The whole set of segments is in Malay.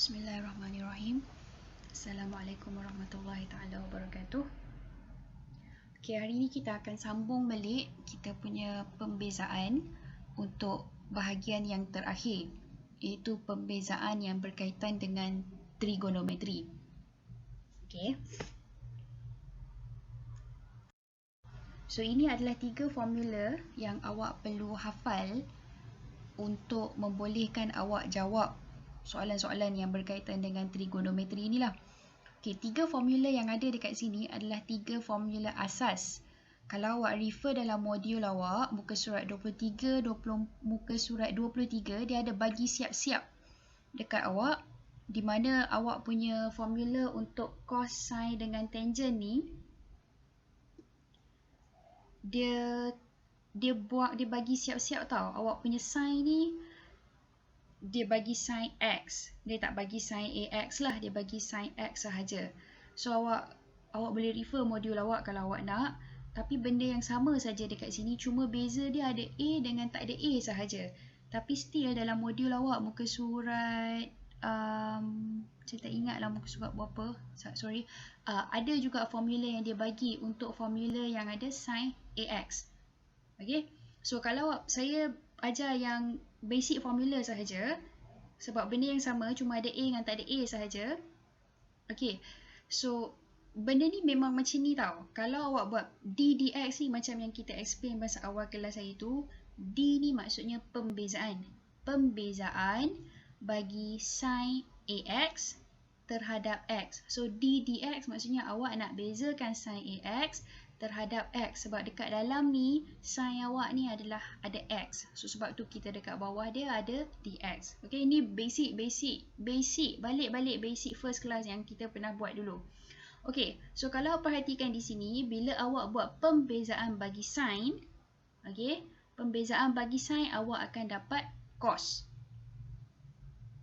Bismillahirrahmanirrahim. Assalamualaikum warahmatullahi taala wabarakatuh. Okay, hari ini kita akan sambung balik kita punya pembezaan untuk bahagian yang terakhir, iaitu pembezaan yang berkaitan dengan trigonometri. Okay. So ini adalah 3 formula yang awak perlu hafal untuk membolehkan awak jawab soalan-soalan yang berkaitan dengan trigonometri inilah. Okey, 3 formula yang ada dekat sini adalah 3 formula asas. Kalau awak refer dalam modul awak, muka surat 23, muka surat 23, dia ada bagi siap-siap dekat awak, di mana awak punya formula untuk cos, sin dengan tangent ni, dia bagi siap-siap tau. Awak punya sin ni dia bagi sin x, dia tak bagi sin ax lah, dia bagi sin x sahaja. So awak boleh refer modul awak kalau awak nak, tapi benda yang sama saja dekat sini, cuma beza dia ada a dengan tak ada a sahaja. Tapi still dalam modul awak muka surat saya tak ingat lah muka surat berapa, sorry, ada juga formula yang dia bagi untuk formula yang ada sin ax. Okay, so kalau saya ajar yang basic formula sahaja, sebab benda yang sama, cuma ada A dengan tak ada A sahaja. Okay, so benda ni memang macam ni tau. Kalau awak buat d dx ni macam yang kita explain masa awal kelas hari tu, d ni maksudnya pembezaan. Pembezaan bagi sin ax terhadap x. So d dx maksudnya awak nak bezakan sin ax terhadap x, sebab dekat dalam ni sin awak ni adalah ada x. So sebab tu kita dekat bawah dia ada dx. Okay, ni basic balik basic first class yang kita pernah buat dulu. Okay, so kalau perhatikan di sini, bila awak buat pembezaan bagi sin, okay, pembezaan bagi sin awak akan dapat cos.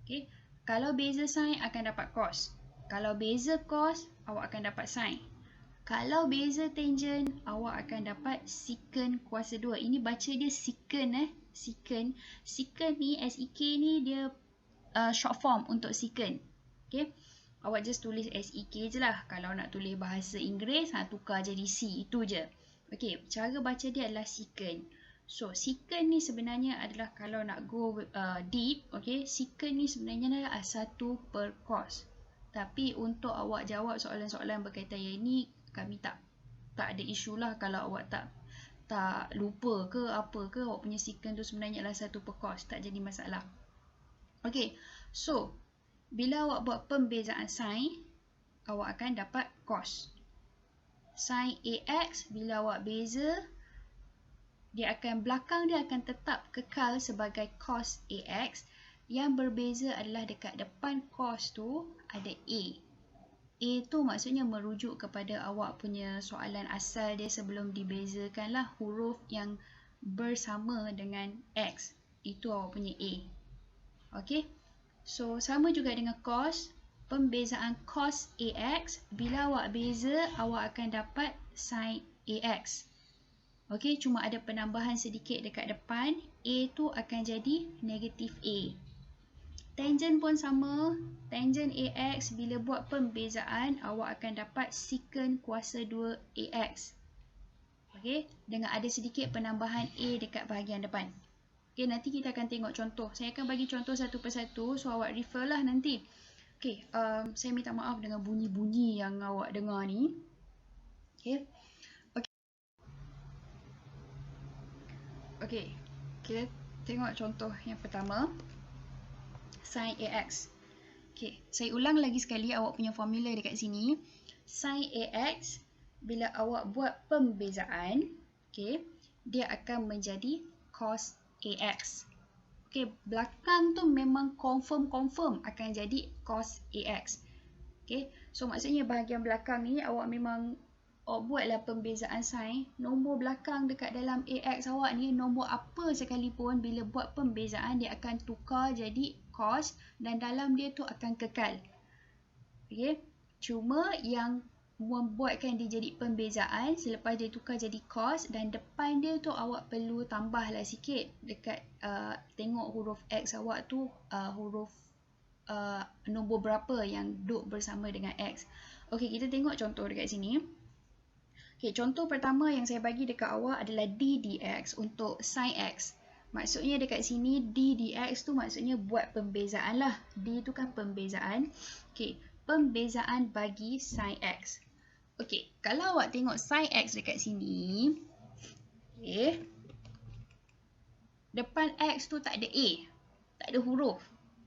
Okay, kalau beza sin akan dapat cos. Kalau beza cos, awak akan dapat sin. Kalau beza tangent, awak akan dapat secant kuasa 2. Ini baca dia secant secant. Secant ni, SEK ni dia short form untuk secant. Okay, awak just tulis SEK je lah. Kalau nak tulis bahasa Inggeris, tukar jadi C, itu je. Okay, cara baca dia adalah secant. So secant ni sebenarnya adalah, kalau nak go deep, okay, secant ni sebenarnya adalah 1/cos. Tapi untuk awak jawab soalan-soalan berkaitan yang ini, kami tak ada isu lah. Kalau awak tak lupa ke apa ke, awak punya secant tu sebenarnya adalah 1/cos, tak jadi masalah. Okay, so bila awak buat pembezaan sin, awak akan dapat cos. Sin ax, bila awak beza, belakang dia akan tetap kekal sebagai cos ax. Yang berbeza adalah dekat depan cos tu ada a. A tu maksudnya merujuk kepada awak punya soalan asal dia sebelum dibezakan lah, huruf yang bersama dengan X. Itu awak punya A. Okay, so sama juga dengan cos. Pembezaan cos AX, bila awak beza, awak akan dapat sin AX. Okay, cuma ada penambahan sedikit dekat depan. A tu akan jadi negatif A. Tangent pun sama, tangent AX, bila buat pembezaan, awak akan dapat secant kuasa 2 AX. Okay, dengan ada sedikit penambahan A dekat bahagian depan. Okay, nanti kita akan tengok contoh. Saya akan bagi contoh satu persatu, so awak refer lah nanti. Okay, saya minta maaf dengan bunyi-bunyi yang awak dengar ni. Okay. Okay, kita tengok contoh yang pertama. Sin AX. Okay, saya ulang lagi sekali awak punya formula dekat sini. Sin AX, bila awak buat pembezaan, okay, dia akan menjadi cos AX. Okay, belakang tu memang confirm akan jadi cos AX. Okay, so maksudnya bahagian belakang ni awak memang buatlah pembezaan sin. Nombor belakang dekat dalam AX awak ni, nombor apa sekalipun, bila buat pembezaan dia akan tukar jadi cos, dan dalam dia tu akan kekal. Okay, cuma yang membuatkan dia jadi pembezaan selepas dia tukar jadi cos, dan depan dia tu awak perlu tambahlah sikit dekat tengok huruf X awak tu huruf nombor berapa yang duduk bersama dengan X. Okey, kita tengok contoh dekat sini. Okey, contoh pertama yang saya bagi dekat awak adalah d dx untuk sin X. Maksudnya dekat sini d dx tu maksudnya buat pembezaan lah. D tu kan pembezaan. Okey, pembezaan bagi sin X. Okey, kalau awak tengok sin X dekat sini, okey, depan X tu tak ada A, tak ada huruf.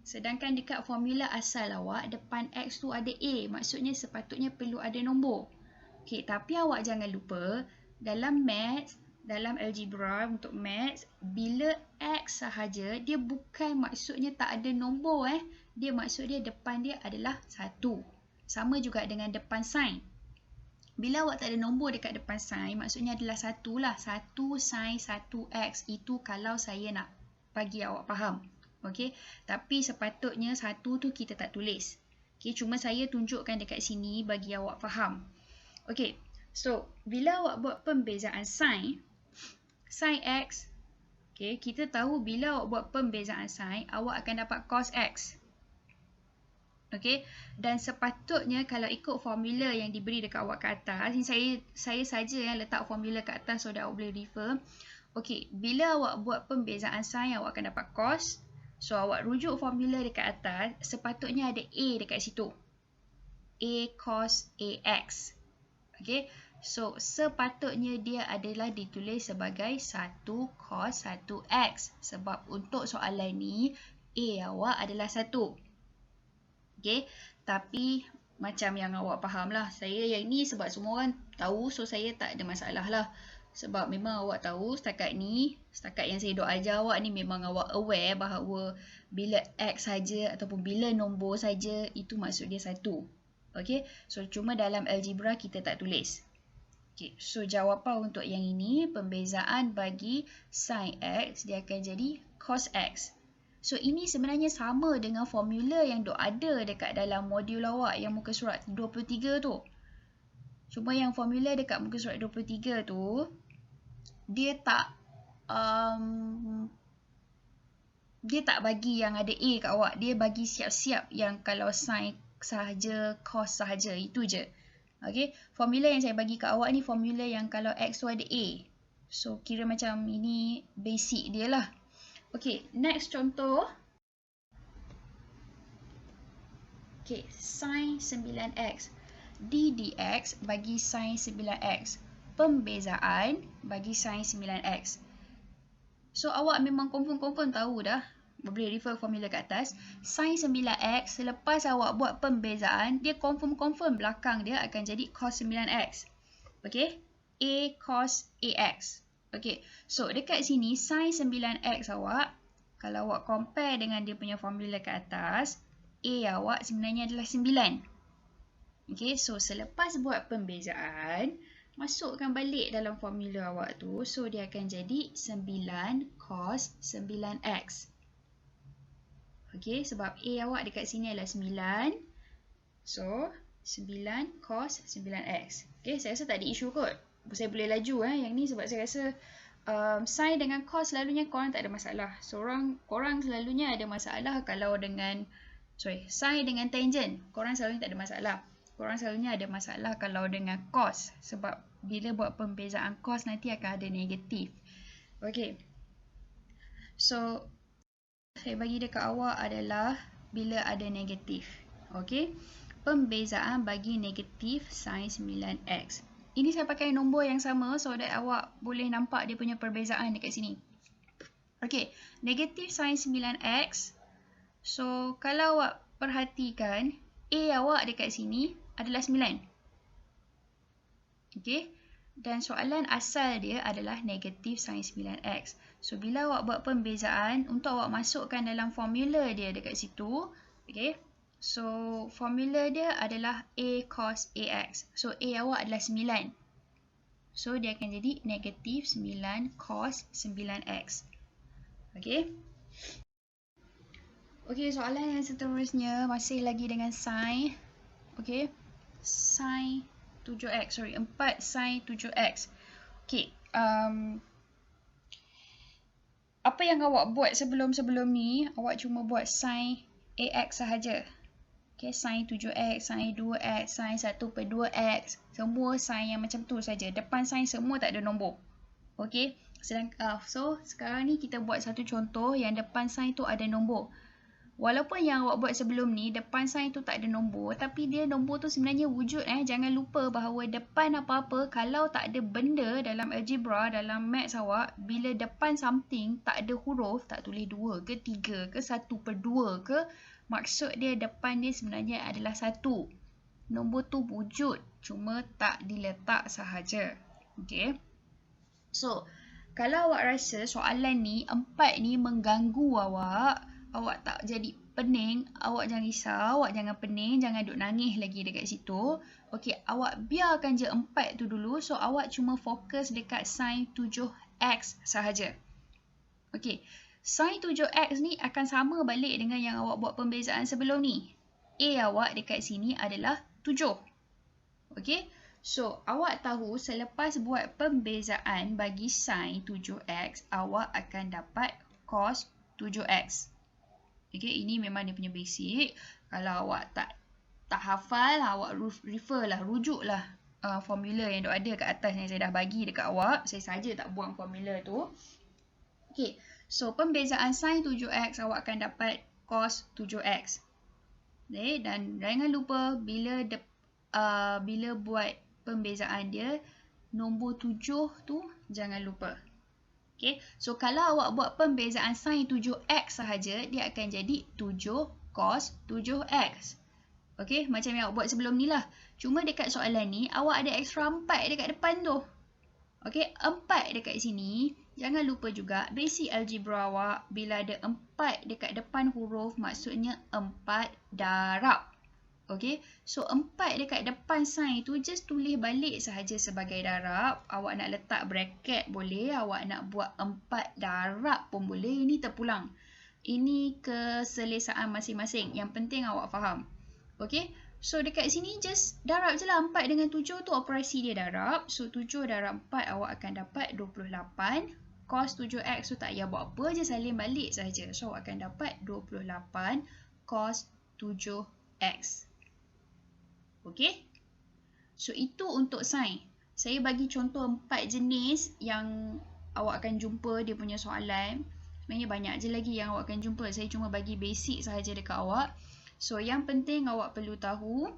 Sedangkan dekat formula asal awak, depan X tu ada A, maksudnya sepatutnya perlu ada nombor. Okey, tapi awak jangan lupa, dalam maths, dalam algebra untuk maths, bila X sahaja, dia bukan maksudnya tak ada nombor. Dia maksud dia depan dia adalah 1. Sama juga dengan depan sin. Bila awak tak ada nombor dekat depan sin, maksudnya adalah 1 lah. 1 sin 1x. Itu kalau saya nak bagi awak faham. Okey, tapi sepatutnya 1 tu kita tak tulis. Okey, cuma saya tunjukkan dekat sini bagi awak faham. Okey, so bila awak buat pembezaan sin X, okey, kita tahu bila awak buat pembezaan sin, awak akan dapat cos X. Okey, dan sepatutnya kalau ikut formula yang diberi dekat awak kat atas, ni saya saja yang letak formula kat atas so that awak boleh refer. Okey, bila awak buat pembezaan sin, awak akan dapat cos. So awak rujuk formula dekat atas, sepatutnya ada A dekat situ. A cos AX. Okey, so sepatutnya dia adalah ditulis sebagai 1 cos 1x. Sebab untuk soalan ni, A awak adalah 1. Okey, tapi macam yang awak faham lah. Saya yang ni sebab semua orang tahu, so saya tak ada masalah lah. Sebab memang awak tahu setakat yang saya dok ajar awak ni, memang awak aware bahawa bila X saja ataupun bila nombor saja, itu maksud dia 1. Okey, so cuma dalam algebra kita tak tulis. Okey, so jawapan untuk yang ini, pembezaan bagi sin X, dia akan jadi cos X. So ini sebenarnya sama dengan formula yang dok ada dekat dalam modul awak yang muka surat 23 tu. Cuma yang formula dekat muka surat 23 tu, dia tak bagi yang ada A kat awak. Dia bagi siap-siap yang kalau sin sahaja, cos sahaja, itu je. Okay, formula yang saya bagi kat awak ni formula yang kalau X tu ada A. So kira macam ini basic dia lah. Okay, next contoh. Okay, sin 9x. D dx bagi sin 9x. Pembezaan bagi sin 9x. So awak memang confirm tahu dah. Boleh refer formula kat atas. Sin 9x, selepas awak buat pembezaan, dia confirm belakang dia akan jadi cos 9x. Okay, A cos AX. Okay, so dekat sini sin 9x awak, kalau awak compare dengan dia punya formula kat atas, A awak sebenarnya adalah 9. Okay, so selepas buat pembezaan, masukkan balik dalam formula awak tu, so dia akan jadi 9 cos 9x. Okay, sebab A awak dekat sini adalah 9. So, 9 cos 9x. Okay, saya rasa tak ada isu kot. Saya boleh laju yang ni sebab saya rasa sin dengan cos selalunya korang tak ada masalah. So, korang selalunya ada masalah kalau dengan sin dengan tangent. Korang selalunya tak ada masalah. Korang selalunya ada masalah kalau dengan cos. Sebab bila buat pembezaan cos nanti akan ada negatif. Okay. So, saya bagi dekat awak adalah bila ada negatif. Okey. Pembezaan bagi negatif sin 9x. Ini saya pakai nombor yang sama so that awak boleh nampak dia punya perbezaan dekat sini. Okey, negatif sin 9x. So, kalau awak perhatikan, A awak dekat sini adalah 9. Okey. Dan soalan asal dia adalah negatif sin 9x. So, bila awak buat pembezaan, untuk awak masukkan dalam formula dia dekat situ. Okay. So, formula dia adalah A cos AX. So, A awak adalah 9. So, dia akan jadi negatif 9 cos 9x. Okay. Okay, soalan yang seterusnya masih lagi dengan sin. Okay. Sin 7x, 4 sin 7x. Okay, apa yang awak buat sebelum ni, awak cuma buat sin AX sahaja. Okay, sin 7X, sin 2X, sin 1/2X. Semua sin yang macam tu saja. Depan sin semua tak ada nombor. Okay, so sekarang ni kita buat satu contoh yang depan sin tu ada nombor. Walaupun yang awak buat sebelum ni, depan sin tu tak ada nombor, tapi dia nombor tu sebenarnya wujud. Jangan lupa bahawa depan apa-apa, kalau tak ada benda dalam algebra, dalam maths awak, bila depan something tak ada huruf, tak tulis 2 ke 3 ke 1/2 ke, maksud dia depan dia sebenarnya adalah 1. Nombor tu wujud, cuma tak diletak sahaja. Okay. So, kalau awak rasa soalan ni, 4 ni mengganggu awak tak jadi pening, awak jangan risau, awak jangan pening, jangan duk nangis lagi dekat situ. Okey, awak biarkan je 4 tu dulu. So, awak cuma fokus dekat sin 7X sahaja. Okey, sin 7X ni akan sama balik dengan yang awak buat pembezaan sebelum ni. A awak dekat sini adalah 7. Okey, so awak tahu selepas buat pembezaan bagi sin 7X, awak akan dapat cos 7X. Okay, ini memang dia punya basic. Kalau awak tak hafal, awak rujuklah formula yang ada kat atas yang saya dah bagi dekat awak. Saya saja tak buang formula tu. Okay, so pembezaan sin 7X awak akan dapat cos 7X. Okay, dan jangan lupa bila buat pembezaan dia, nombor 7 tu jangan lupa. Okay, so kalau awak buat pembezaan sin 7X sahaja, dia akan jadi 7 cos 7X. Okay, macam yang awak buat sebelum ni lah. Cuma dekat soalan ni, awak ada extra 4 dekat depan tu. Okay, 4 dekat sini. Jangan lupa juga, basic algebra awak, bila ada 4 dekat depan huruf, maksudnya 4 darab. Okay, so 4 dekat depan sin tu just tulis balik sahaja sebagai darab. Awak nak letak bracket boleh, awak nak buat 4 darab pun boleh. Ini terpulang. Ini keselesaan masing-masing. Yang penting awak faham. Okay, so dekat sini just darab je lah. 4 dengan 7 tu operasi dia darab. So 7 darab 4 awak akan dapat 28. Cos 7X tu tak payah buat apa je, salin balik sahaja. So awak akan dapat 28 cos 7X. Okay, so itu untuk sin. Saya bagi contoh 4 jenis yang awak akan jumpa dia punya soalan. Sebenarnya banyak je lagi yang awak akan jumpa. Saya cuma bagi basic sahaja dekat awak. So yang penting awak perlu tahu,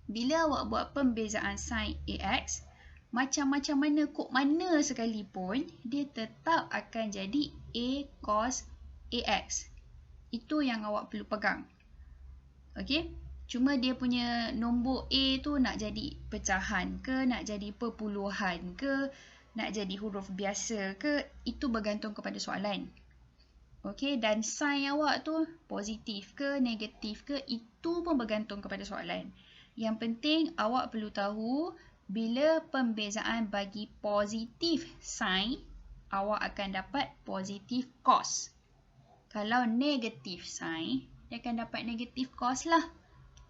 bila awak buat pembezaan sin AX, macam-macam mana, kod mana sekalipun, dia tetap akan jadi A cos AX. Itu yang awak perlu pegang. Okay, cuma dia punya nombor A tu nak jadi pecahan ke, nak jadi perpuluhan ke, nak jadi huruf biasa ke, itu bergantung kepada soalan. Okay, dan sign awak tu positif ke, negatif ke, itu pun bergantung kepada soalan. Yang penting awak perlu tahu, bila pembezaan bagi positif sign, awak akan dapat positif cos. Kalau negatif sign, dia akan dapat negatif cos lah.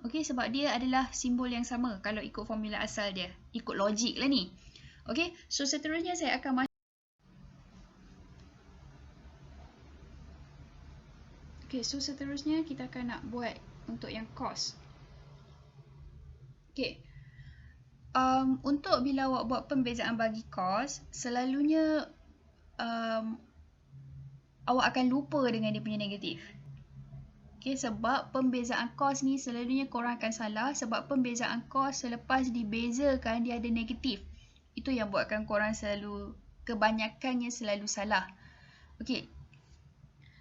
Okay, sebab dia adalah simbol yang sama kalau ikut formula asal dia. Ikut logik lah ni. Okay, so seterusnya saya akan masuk. Okay, so seterusnya kita akan nak buat untuk yang cos. Okay, untuk bila awak buat pembezaan bagi cos, selalunya awak akan lupa dengan dia punya negatif. Okay, sebab pembezaan cos ni selalunya korang akan salah, sebab pembezaan cos selepas dibezakan dia ada negatif. Itu yang buatkan korang selalu, kebanyakannya selalu salah. Okay,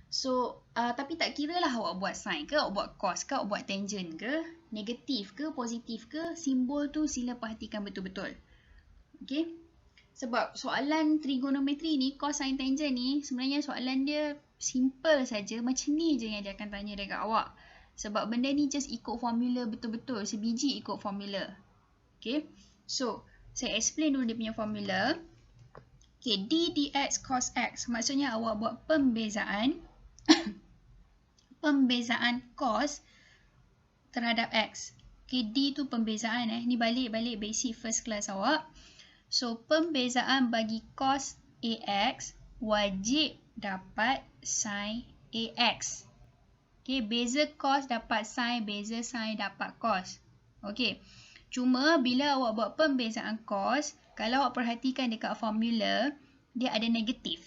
so tapi tak kira lah awak buat sin ke, awak buat cos ke, awak buat tangent ke, negatif ke, positif ke, simbol tu sila perhatikan betul-betul. Okay, sebab soalan trigonometri ni, cos, sin, tangent ni, sebenarnya soalan dia simple saja, macam ni je yang dia akan tanya dekat awak. Sebab benda ni just ikut formula betul-betul, sebiji ikut formula. Okay, so saya explain dulu dia punya formula. Okay, d dx cos x, maksudnya awak buat pembezaan pembezaan cos terhadap x. Okay, d tu pembezaan ni balik basic first class awak. So pembezaan bagi cos ax wajib dapat sin AX. Okay, beza cos dapat sin, beza sin dapat cos. Okay, cuma bila awak buat pembezaan cos, kalau awak perhatikan dekat formula, dia ada negatif.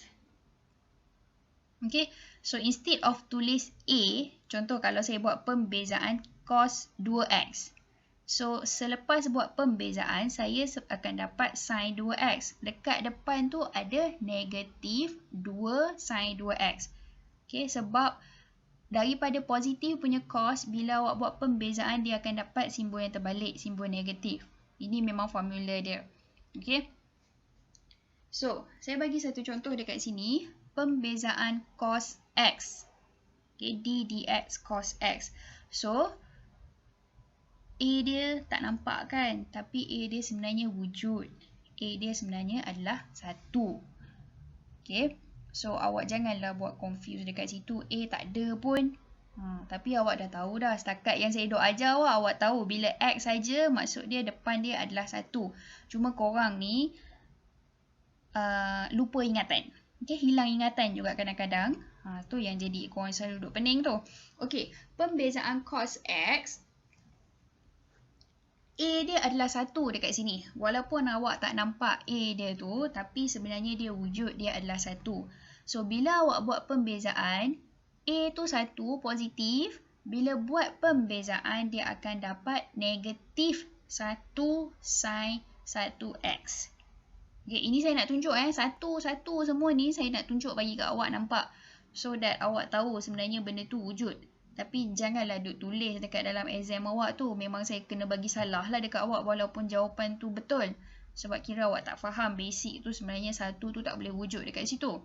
Okay, so instead of tulis A, contoh kalau saya buat pembezaan cos 2x. So, selepas buat pembezaan, saya akan dapat sin 2x. Dekat depan tu ada negatif 2 sin 2x. Okay, sebab daripada positif punya cos, bila awak buat pembezaan, dia akan dapat simbol yang terbalik, simbol negatif. Ini memang formula dia. Okay. So, saya bagi satu contoh dekat sini. Pembezaan cos x. Okay, d dx cos x. So, A dia tak nampak kan? Tapi A dia sebenarnya wujud. A dia sebenarnya adalah 1. Okay. So, awak janganlah buat confuse dekat situ. A tak ada pun. Tapi awak dah tahu dah. Setakat yang saya duk ajar awak tahu. Bila X saja, maksud dia depan dia adalah 1. Cuma korang ni lupa ingatan. Okay, hilang ingatan juga kadang-kadang. Tu yang jadi korang selalu duduk pening tu. Okay, pembezaan cos X. A dia adalah 1 dekat sini. Walaupun awak tak nampak A dia tu, tapi sebenarnya dia wujud, dia adalah 1. So, bila awak buat pembezaan, A tu 1 positif. Bila buat pembezaan, dia akan dapat negatif 1 sin 1x. Okay, ini saya nak tunjuk satu-satu semua ni saya nak tunjuk bagi kat awak nampak. So that awak tahu sebenarnya benda tu wujud. Tapi janganlah duk tulis dekat dalam exam awak tu. Memang saya kena bagi salah lah dekat awak walaupun jawapan tu betul. Sebab kira awak tak faham basic tu sebenarnya 1 tu tak boleh wujud dekat situ.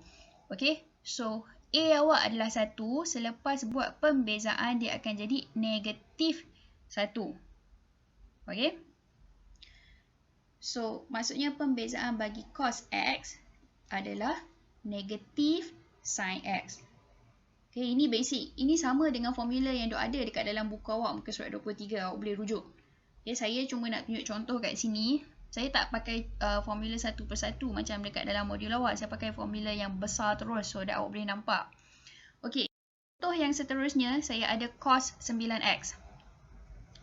Okay, so A awak adalah 1. Selepas buat pembezaan dia akan jadi negatif 1. Okay. So, maksudnya pembezaan bagi cos X adalah negatif sin X. Okay, ini basic. Ini sama dengan formula yang ada dekat dalam buku awak, muka surat 23. Awak boleh rujuk. Okay, saya cuma nak tunjuk contoh kat sini. Saya tak pakai formula satu persatu macam dekat dalam modul awak. Saya pakai formula yang besar terus so that awak boleh nampak. Okay, contoh yang seterusnya, saya ada cos 9X.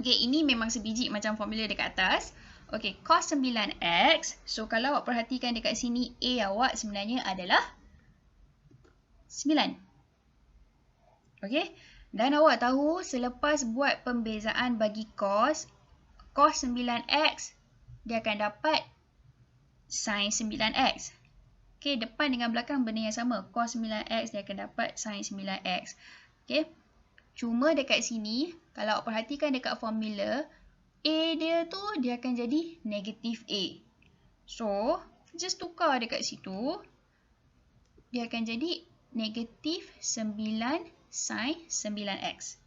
Okay, ini memang sebiji macam formula dekat atas. Okay, cos 9x. So, kalau awak perhatikan dekat sini, A awak sebenarnya adalah 9. Okay. Dan awak tahu, selepas buat pembezaan bagi cos 9x, dia akan dapat sin 9x. Okay, depan dengan belakang benda yang sama. Cos 9x, dia akan dapat sin 9x. Okay. Cuma dekat sini, kalau awak perhatikan dekat formula, A dia tu dia akan jadi negatif A. So, just tukar dekat situ. Dia akan jadi negatif 9 sin 9x.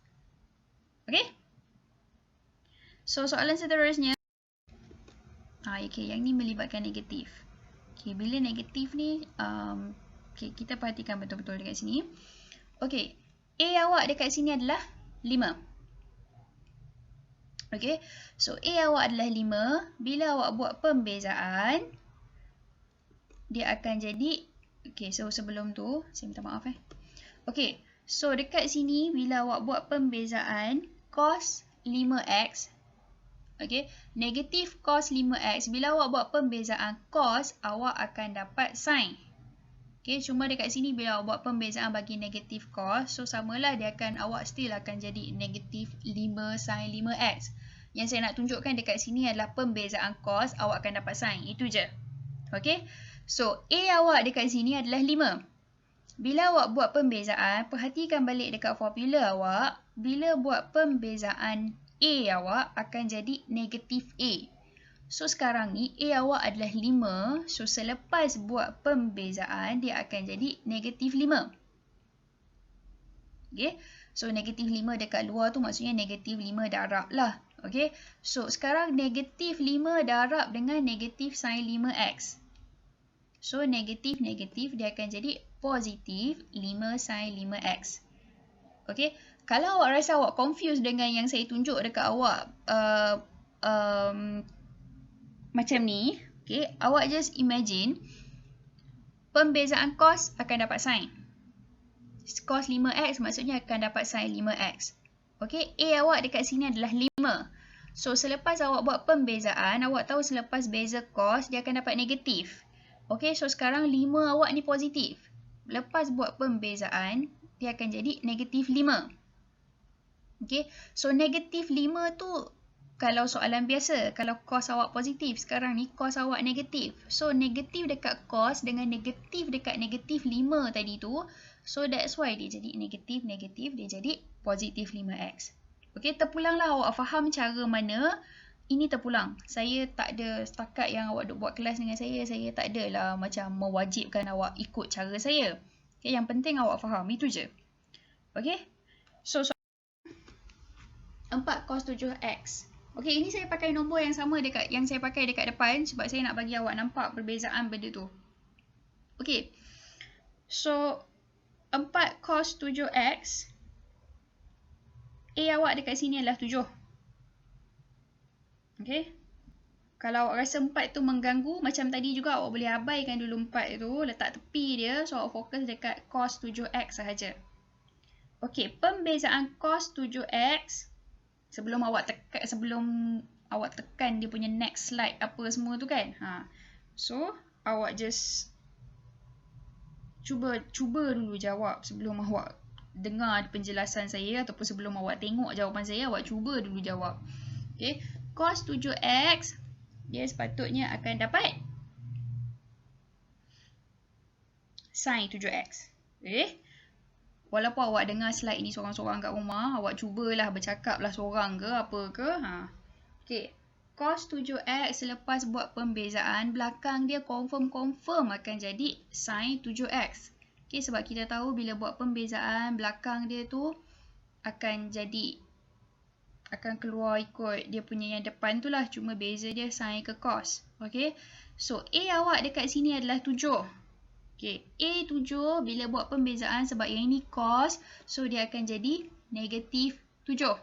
Okay? So, soalan seterusnya. Okay, yang ni melibatkan negatif. Okay, bila negatif ni, okay, kita perhatikan betul-betul dekat sini. Okay, A awak dekat sini adalah 5. Okay, so A awak adalah 5. Bila awak buat pembezaan, dia akan jadi, okay, so sebelum tu, saya minta maaf Okay, so dekat sini, bila awak buat pembezaan, cos 5x, okay, negatif cos 5x, bila awak buat pembezaan cos, awak akan dapat sin. Okay, cuma dekat sini, bila awak buat pembezaan bagi negatif cos, so samalah dia akan, awak still akan jadi negatif 5 sin 5x. Yang saya nak tunjukkan dekat sini adalah pembezaan cos, awak akan dapat sin. Itu je. Okay. So, A awak dekat sini adalah 5. Bila awak buat pembezaan, perhatikan balik dekat formula awak. Bila buat pembezaan A awak akan jadi negatif A. So, sekarang ni A awak adalah 5. So, selepas buat pembezaan, dia akan jadi negatif 5. Okay. So, negatif 5 dekat luar tu maksudnya negatif 5 darab lah. Okay, so sekarang negatif 5 darab dengan negatif sin 5x. So, negatif-negatif dia akan jadi positif 5 sin 5x. Okay, kalau awak rasa awak confused dengan yang saya tunjuk dekat awak macam ni, okay, awak just imagine pembezaan cos akan dapat sin. cos 5x maksudnya akan dapat sin 5x. Okey, A awak dekat sini adalah 5. So, selepas awak buat pembezaan, awak tahu selepas beza cos, dia akan dapat negatif. Okey, so sekarang 5 awak ni positif. Lepas buat pembezaan, dia akan jadi negatif 5. Okey, so negatif 5 tu kalau soalan biasa, kalau cos awak positif, sekarang ni cos awak negatif. So, negatif dekat cos dengan negatif dekat negatif 5 tadi tu. So, that's why dia jadi negatif, dia jadi positif 5x. Okey, terpulanglah awak faham cara mana ini terpulang. Saya tak ada setakat yang awak duk buat kelas dengan saya tak adalah macam mewajibkan awak ikut cara saya. Okay, yang penting awak faham, itu je. Okey, so 4 cos 7x. Okey, ini saya pakai nombor yang sama dekat yang saya pakai dekat depan sebab saya nak bagi awak nampak perbezaan benda tu. Okey. So 4 cos 7x, A awak dekat sini adalah 7. Okey. Kalau awak rasa 4 tu mengganggu, macam tadi juga awak boleh abaikan dulu 4 tu, letak tepi dia, so awak fokus dekat cos 7x sahaja. Okey, pembezaan cos 7x sebelum awak tekan dia punya next slide apa semua tu kan. So awak just cuba dulu jawab sebelum awak dengar penjelasan saya ataupun sebelum awak tengok jawapan saya, awak cuba dulu jawab. Okey, cos 7x dia sepatutnya akan dapat sin 7x. Okey. Walaupun awak dengar slide ni seorang-seorang kat rumah, awak cubalah bercakaplah seorang ke apa ke. Okey. Cos 7x selepas buat pembezaan, belakang dia confirm akan jadi sin 7x. Okey, sebab kita tahu bila buat pembezaan, belakang dia tu akan keluar ikut dia punya yang depan tu lah. Cuma beza dia sin ke cos. Okey. So, A awak dekat sini adalah 7. Okay, A7 bila buat pembezaan sebab yang ini cos, so dia akan jadi negatif 7.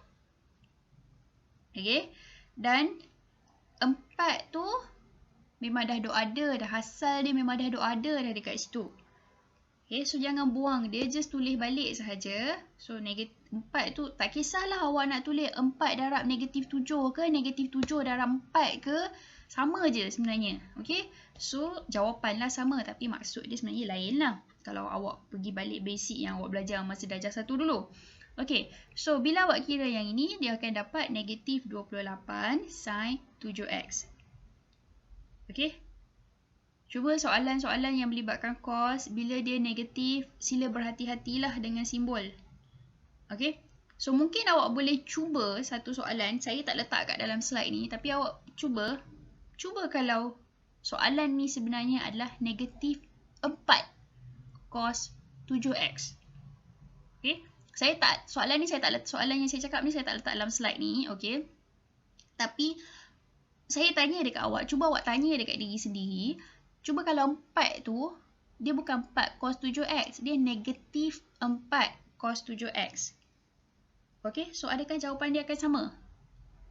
Okay, dan 4 tu memang dah ada, dah asal dia memang dah ada dah dekat situ. Okay, so jangan buang dia, just tulis balik sahaja. So, negatif 4 tu tak kisahlah awak nak tulis 4 darab negatif 7 ke, negatif 7 darab 4 ke, sama je sebenarnya. Okay, so jawapanlah sama tapi maksud dia sebenarnya lain lah. Kalau awak pergi balik basic yang awak belajar masa darjah 1 dulu. Okay, so bila awak kira yang ini, dia akan dapat negatif 28 sin 7x. Okay, cuba soalan-soalan yang melibatkan cos, bila dia negatif, sila berhati-hatilah dengan simbol. Okay, so mungkin awak boleh cuba satu soalan, saya tak letak kat dalam slide ni, tapi awak cuba kalau soalan ni sebenarnya adalah negatif 4 cos 7x. Okay, soalan yang saya cakap ni saya tak letak dalam slide ni, okay. Tapi saya tanya dekat awak, cuba awak tanya dekat diri sendiri, cuba kalau 4 tu dia bukan 4 cos 7x, dia negatif 4 cos 7x. Okay, so adakah jawapan dia akan sama?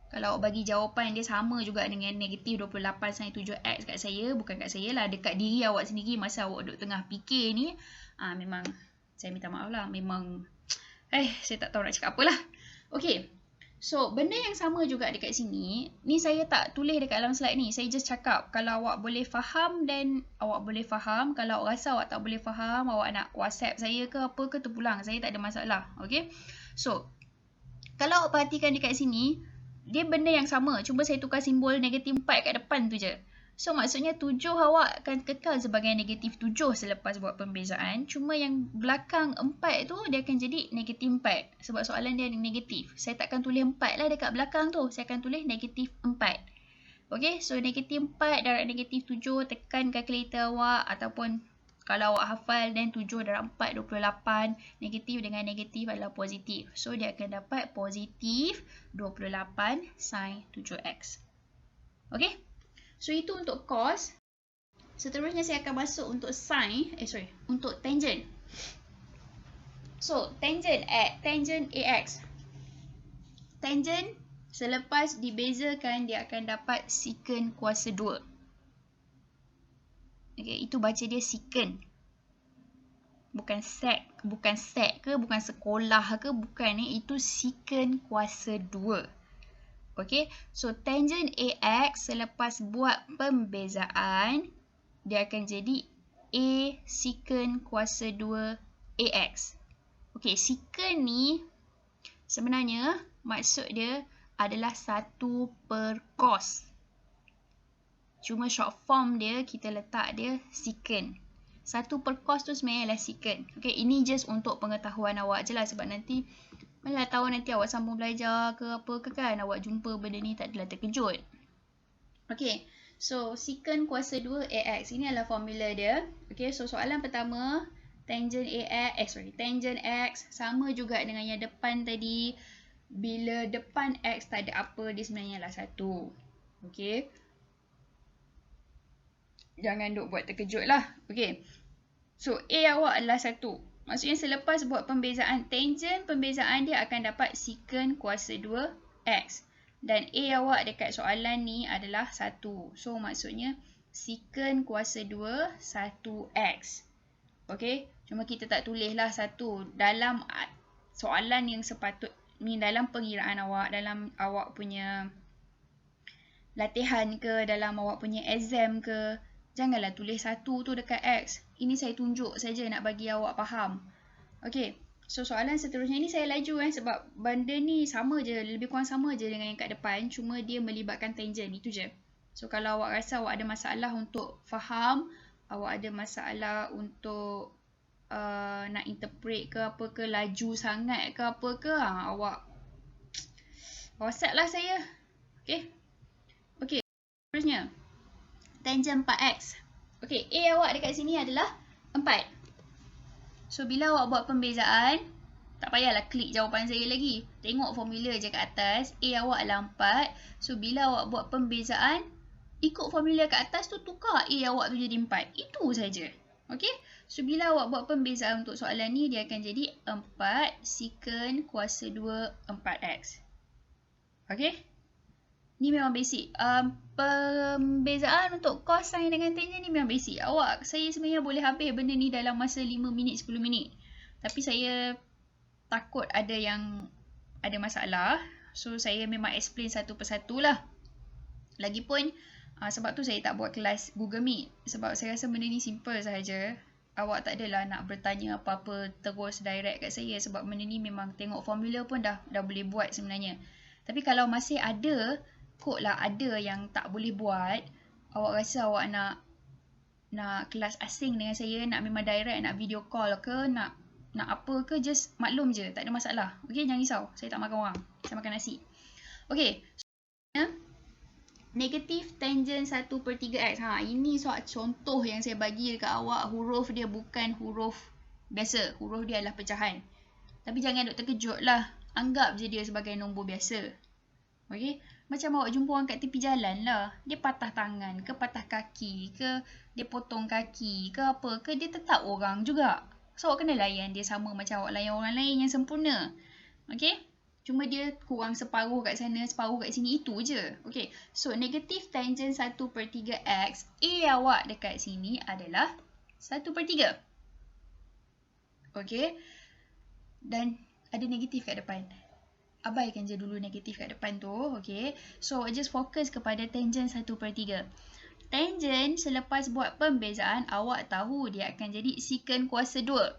Kalau awak bagi jawapan dia sama juga dengan negatif 28 sin 7x kat saya, bukan kat saya lah, dekat diri awak sendiri masa awak duduk tengah fikir ni, memang saya minta maaf lah, memang saya tak tahu nak cakap apalah. Okay, so benda yang sama juga dekat sini, ni saya tak tulis dekat dalam slide ni, saya just cakap kalau awak boleh faham dan awak boleh faham, kalau awak rasa awak tak boleh faham, awak nak WhatsApp saya ke apa ke, terpulang, saya tak ada masalah. Okay, so kalau awak perhatikan dekat sini, dia benda yang sama, cuma saya tukar simbol negatif 4 kat depan tu je. So maksudnya 7 awak akan kekal sebagai negatif 7 selepas buat pembezaan. Cuma yang belakang 4 tu dia akan jadi negatif 4. Sebab soalan dia negatif. Saya takkan tulis 4 lah dekat belakang tu. Saya akan tulis negatif 4. Okay, so negatif 4 darab negatif 7, tekan kalkulator awak ataupun kalau awak hafal, dan 7 darab 4, 28. Negatif dengan negatif adalah positif. So, dia akan dapat positif 28 sin 7x. Okay. So, itu untuk cos. Seterusnya, saya akan masuk untuk sin. Untuk tangent. So, tangent AX. Tangent, selepas dibezakan, dia akan dapat secant kuasa 2. Okay, itu baca dia secant. Bukan sek ke, bukan sekolah ke, bukan ni. Itu secant kuasa 2. Okay, so tangent AX selepas buat pembezaan, dia akan jadi A secant kuasa 2 AX. Okay, secant ni sebenarnya maksud dia adalah 1 per cos. Cuma short form dia, kita letak dia secant. 1 per cos tu sebenarnya adalah secant. Okay, ini just untuk pengetahuan awak je lah. Sebab nanti, mana tahu nanti awak sambung belajar ke apa ke kan, awak jumpa benda ni tak adalah terkejut. Okay, so secant kuasa 2 AX. Ini adalah formula dia. Okay, so soalan pertama, tangent X sama juga dengan yang depan tadi. Bila depan X tak ada apa, dia sebenarnya adalah 1. Okay. Jangan duk buat terkejut lah. Okay. So, A awak adalah 1. Maksudnya selepas buat pembezaan tangent, pembezaan dia akan dapat secant kuasa 2 X. Dan A awak dekat soalan ni adalah 1. So, maksudnya secant kuasa 2, 1X. Okay. Cuma kita tak tulis lah 1. Dalam soalan yang sepatut, ni dalam pengiraan awak, dalam awak punya latihan ke, dalam awak punya exam ke, janganlah tulis 1 tu dekat X. Ini saya tunjuk saja nak bagi awak faham. Okay. So, soalan seterusnya ni saya laju sebab benda ni sama je. Lebih kurang sama je dengan yang kat depan. Cuma dia melibatkan tangent. Itu je. So, kalau awak rasa awak ada masalah untuk faham, awak ada masalah untuk nak interpret ke apa ke, laju sangat ke apa ke, awak WhatsApp lah saya. Okay. Okay. Seterusnya. Tangent 4X. Okay, A awak dekat sini adalah 4. So, bila awak buat pembezaan, tak payahlah klik jawapan saya lagi. Tengok formula je kat atas. A awak adalah 4. So, bila awak buat pembezaan, ikut formula kat atas tu, tukar A awak tu jadi 4. Itu saja. Okay? So, bila awak buat pembezaan untuk soalan ni, dia akan jadi 4 secant kuasa 2 4X. Okay? Ni memang basic. Pembezaan untuk cos, sin dengan tangent ni memang basic. Saya sebenarnya boleh habis benda ni dalam masa 5 minit, 10 minit. Tapi saya takut ada yang ada masalah. So, saya memang explain satu persatu lah. Lagipun, sebab tu saya tak buat kelas Google Meet. Sebab saya rasa benda ni simple sahaja. Awak tak adalah nak bertanya apa-apa terus direct kat saya. Sebab benda ni memang tengok formula pun dah boleh buat sebenarnya. Tapi kalau masih ada, kot lah ada yang tak boleh buat, awak rasa awak nak kelas asing dengan saya, nak memang direct, nak video call ke, nak apa ke, just maklum je, tak ada masalah. Okay, jangan risau, saya tak makan orang, saya makan nasi. Okay, negatif tangent 1/3x. Ini soal contoh yang saya bagi dekat awak. Huruf dia bukan huruf biasa, huruf dia adalah pecahan. Tapi jangan duk terkejut lah, anggap je dia sebagai nombor biasa. Okay, macam awak jumpa orang kat tepi jalan lah. Dia patah tangan ke, patah kaki ke, dia potong kaki ke apa ke, dia tetap orang juga. So, awak kena layan dia sama macam awak layan orang lain yang sempurna. Okay, cuma dia kurang separuh kat sana, separuh kat sini, itu je. Okay, so negatif tangent 1/3x, A awak dekat sini adalah 1/3. Okay, dan ada negatif kat depan. Abaikan je dulu negatif kat depan tu. Okay. So, just fokus kepada tangent 1/3. Tangent selepas buat pembezaan, awak tahu dia akan jadi secant kuasa 2.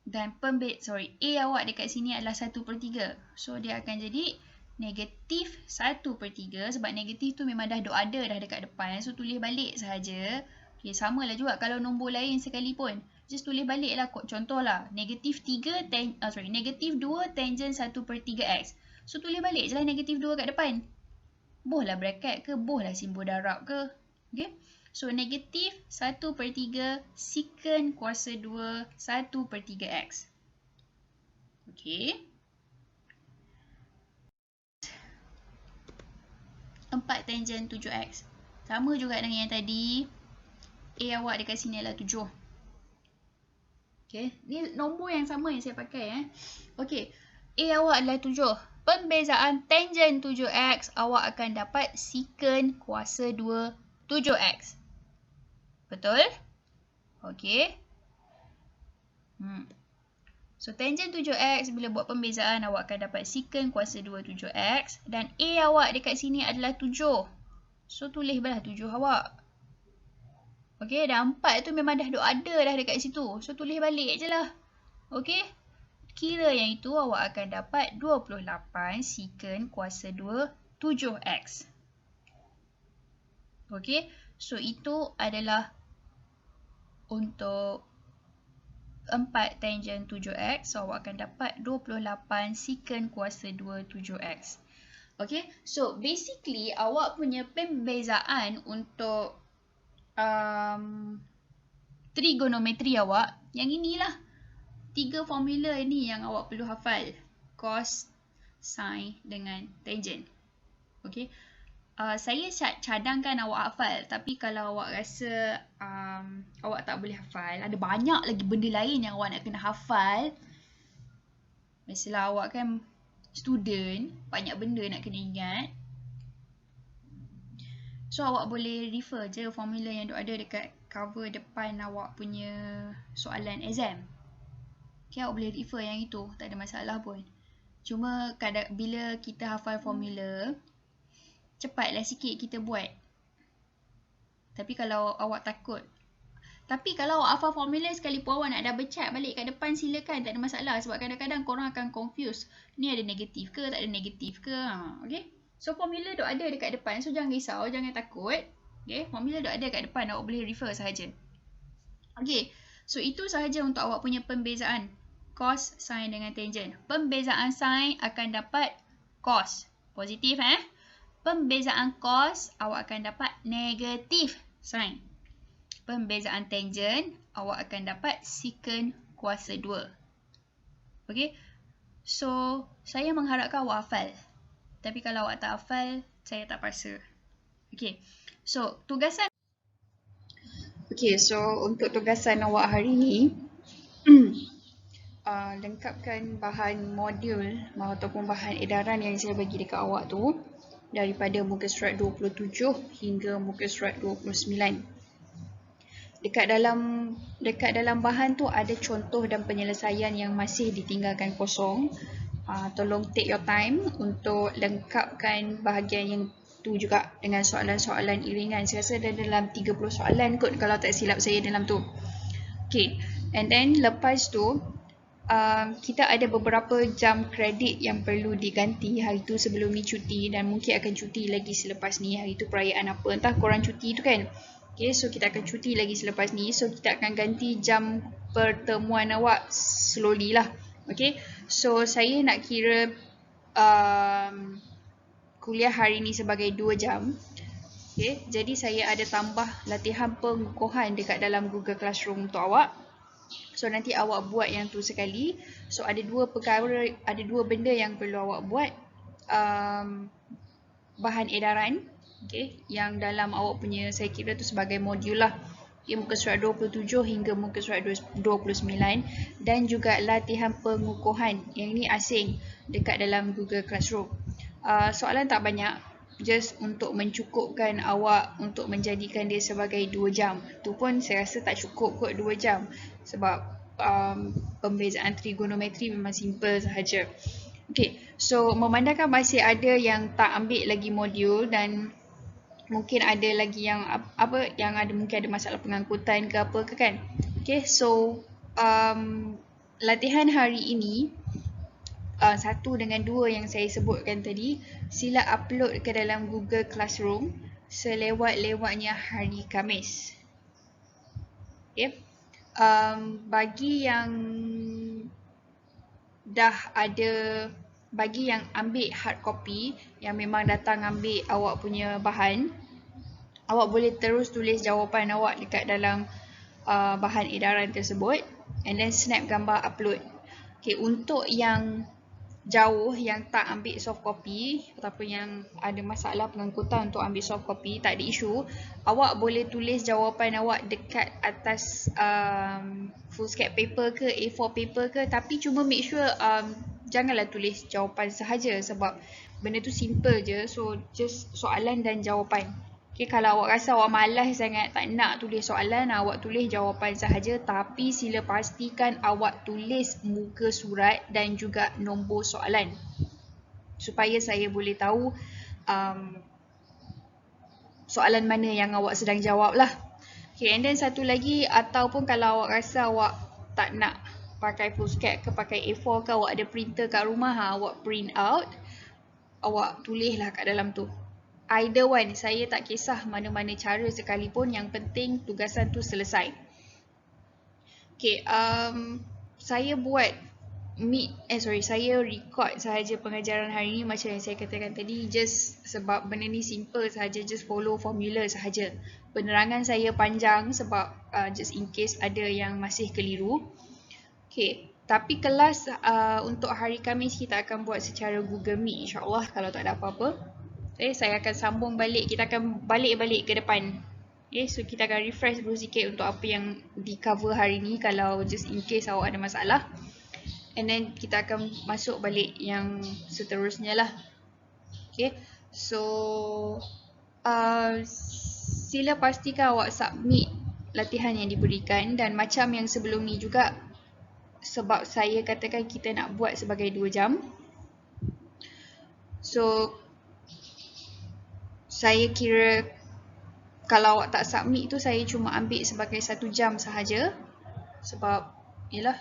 Dan A awak dekat sini adalah 1/3. So, dia akan jadi negatif 1/3. Sebab negatif tu memang dah ada dah dekat depan. So, tulis balik sahaja. Okay, samalah juga kalau nombor lain sekalipun. Just tulis balik lah. Contoh lah. Negatif 2 tangent 1/3x. So, tulis balik je lah negatif 2 kat depan. Boh lah bracket ke, boh lah simbol darab ke. Okay. So, negatif 1/3 secant kuasa 2 1/3x. Okay. 4 tangent 7x. Sama juga dengan yang tadi. A awak dekat sini adalah 7. Okay, ni nombor yang sama yang saya pakai. Okay, A awak adalah 7. Pembezaan tangent 7x, awak akan dapat secant kuasa 2 7x. Betul? Okay. So, tangent 7x bila buat pembezaan awak akan dapat secant kuasa 2 7x. Dan A awak dekat sini adalah 7. So, tulis balah 7 awak. Okay, dan 4 tu memang dah ada dah dekat situ. So, tulis balik je lah. Okay. Kira yang itu awak akan dapat 28 secant kuasa 2 7x. Okay. So, itu adalah untuk 4 tangent 7x, so awak akan dapat 28 secant kuasa 2 7x. Okay, so basically awak punya pembezaan untuk trigonometri awak, yang inilah 3 formula ini yang awak perlu hafal. Cos, sin dengan tangent. Okay. Saya cadangkan awak hafal, tapi kalau awak rasa awak tak boleh hafal, ada banyak lagi benda lain yang awak nak kena hafal. Biasalah awak kan student, banyak benda nak kena ingat. So awak boleh refer je formula yang ada dekat cover depan awak punya soalan exam. Okay, awak boleh refer yang itu, tak ada masalah pun. Cuma bila kita hafal formula, cepatlah sikit kita buat. Tapi kalau awak takut. Tapi kalau awak hafal formula sekalipun awak nak double check balik kat depan, silakan, tak ada masalah. Sebab kadang-kadang korang akan confuse. Ni ada negatif ke, tak ada negatif ke. Okay. So formula duk ada dekat depan. So jangan risau, jangan takut. Okay. Formula duk ada kat depan, awak boleh refer sahaja. Okay. So itu sahaja untuk awak punya pembezaan cos, sin dengan tangent. Pembezaan sin akan dapat cos. Positif Pembezaan cos, awak akan dapat negatif sin. Pembezaan tangent, awak akan dapat secant kuasa 2. Okay. So, saya mengharapkan awak hafal. Tapi kalau awak tak hafal, saya tak paksa. Okay. So, tugasan. Okay, so untuk tugasan awak hari ni, lengkapkan bahan modul ataupun bahan edaran yang saya bagi dekat awak tu. Daripada muka surat 27 hingga muka surat 29. Dekat dalam bahan tu ada contoh dan penyelesaian yang masih ditinggalkan kosong. Tolong take your time untuk lengkapkan bahagian yang tu juga dengan soalan-soalan iringan. Saya rasa ada dalam 30 soalan kot kalau tak silap saya dalam tu. Okay, and then lepas tu kita ada beberapa jam kredit yang perlu diganti hari tu sebelum ni cuti, dan mungkin akan cuti lagi selepas ni. Hari tu perayaan apa, entah korang cuti tu kan. Okay, so kita akan cuti lagi selepas ni. So kita akan ganti jam pertemuan awak slowly lah. Okay, so saya nak kira kuliah hari ni sebagai 2 jam. Okay, jadi saya ada tambah latihan pengukuhan dekat dalam Google Classroom untuk awak. So nanti awak buat yang tu sekali. So ada 2 perkara, ada 2 benda yang perlu awak buat. Bahan edaran, okay, yang dalam awak punya, saya kira tu sebagai modul lah. Okay, muka surat 27 hingga muka surat 29. Dan juga latihan pengukuhan, yang ni asing dekat dalam Google Classroom. Soalan tak banyak, just untuk mencukupkan awak untuk menjadikan dia sebagai 2 jam. Tu pun saya rasa tak cukup kot 2 jam. Sebab pembezaan trigonometri memang simple sahaja. Okay, so memandangkan masih ada yang tak ambil lagi modul dan mungkin ada lagi yang mungkin ada masalah pengangkutan ke apa ke kan. Okay, so latihan hari ini 1 dengan 2 yang saya sebutkan tadi, sila upload ke dalam Google Classroom selewat-lewatnya hari Khamis. Okay. Bagi yang ambil hard copy, yang memang datang ambil awak punya bahan, awak boleh terus tulis jawapan awak dekat dalam bahan edaran tersebut and then snap gambar upload. Okay, untuk yang jauh yang tak ambil soft copy ataupun yang ada masalah pengangkutan untuk ambil soft copy, tak ada isu, awak boleh tulis jawapan awak dekat atas foolscap paper ke A4 paper ke, tapi cuma make sure janganlah tulis jawapan sahaja sebab benda tu simple je. So just soalan dan jawapan. Okay, kalau awak rasa awak malas sangat tak nak tulis soalan, awak tulis jawapan sahaja, tapi sila pastikan awak tulis muka surat dan juga nombor soalan supaya saya boleh tahu soalan mana yang awak sedang jawab lah. Okay, and then satu lagi, ataupun kalau awak rasa awak tak nak pakai foolscap ke pakai A4 ke, awak ada printer kat rumah, awak print out, awak tulislah kat dalam tu. Either one, saya tak kisah mana-mana cara sekalipun, yang penting tugasan tu selesai. Okay, saya buat saya record sahaja pengajaran hari ni macam yang saya katakan tadi, just sebab benda ni simple sahaja, just follow formula sahaja. Penerangan saya panjang sebab just in case ada yang masih keliru. Okay, tapi kelas untuk hari Khamis kita akan buat secara Google Meet, insyaAllah, kalau tak ada apa-apa. Okay, saya akan sambung balik, kita akan balik ke depan. Okay, so kita akan refresh dulu sikit untuk apa yang di cover hari ni, kalau just in case awak ada masalah. And then kita akan masuk balik yang seterusnya lah. Okay, so sila pastikan awak submit latihan yang diberikan, dan macam yang sebelum ni juga, sebab saya katakan kita nak buat sebagai 2 jam. So saya kira kalau awak tak submit tu, saya cuma ambil sebagai 1 jam sahaja. Sebab yelah,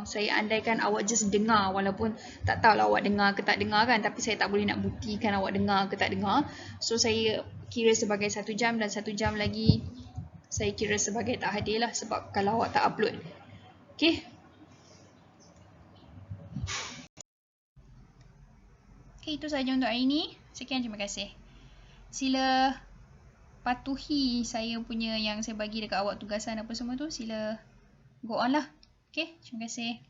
saya andaikan awak just dengar, walaupun tak tahulah awak dengar ke tak dengar kan, tapi saya tak boleh nak buktikan awak dengar ke tak dengar. So saya kira sebagai 1 jam, dan 1 jam lagi saya kira sebagai tak hadir lah, sebab kalau awak tak upload. Okay. Okay, itu sahaja untuk hari ini. Sekian, terima kasih. Sila patuhi saya punya yang saya bagi dekat awak tugasan apa semua tu. Sila go on lah. Okay, terima kasih.